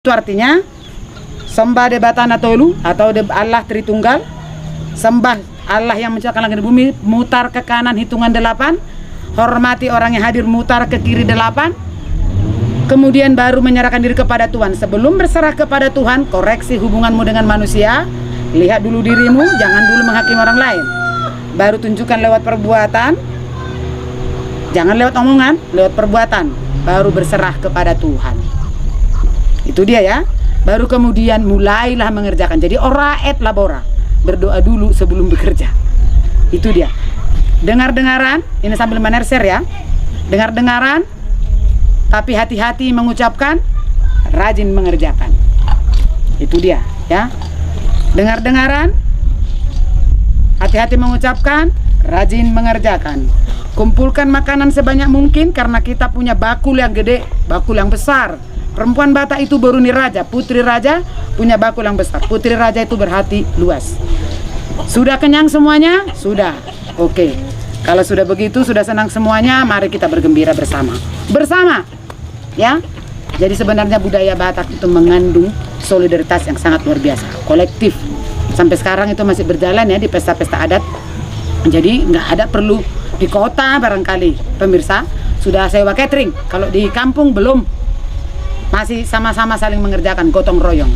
Itu artinya sembah debatana tolu atau Allah Tritunggal, sembah Allah yang menciptakan langit dan bumi, mutar ke kanan hitungan 8, hormati orang yang hadir, mutar ke kiri 8, kemudian baru menyerahkan diri kepada Tuhan. Sebelum berserah kepada Tuhan, koreksi hubunganmu dengan manusia, lihat dulu dirimu, jangan dulu menghakimi orang lain. Baru tunjukkan lewat perbuatan, jangan lewat omongan, lewat perbuatan, baru berserah kepada Tuhan. Itu dia ya. Baru kemudian mulailah mengerjakan. Jadi ora et labora, berdoa dulu sebelum bekerja. Itu dia. Dengar-dengaran, ini sambil menerser ya. Dengar-dengaran, tapi hati-hati mengucapkan, rajin mengerjakan. Itu dia ya. Dengar-dengaran, hati-hati mengucapkan, rajin mengerjakan. Kumpulkan makanan sebanyak mungkin karena kita punya bakul yang gede, bakul yang besar. Perempuan Batak itu beruni raja, putri raja punya bakul yang besar. Putri raja itu berhati luas. Sudah kenyang semuanya? Sudah. Oke. Kalau sudah begitu, sudah senang semuanya, mari kita bergembira bersama. Bersama. Ya. Jadi sebenarnya budaya Batak itu mengandung solidaritas yang sangat luar biasa, kolektif. Sampai sekarang itu masih berjalan ya di pesta-pesta adat. Jadi nggak ada perlu di kota barangkali pemirsa sudah sewa catering. Kalau di kampung belum. Masih sama-sama saling mengerjakan, gotong royong.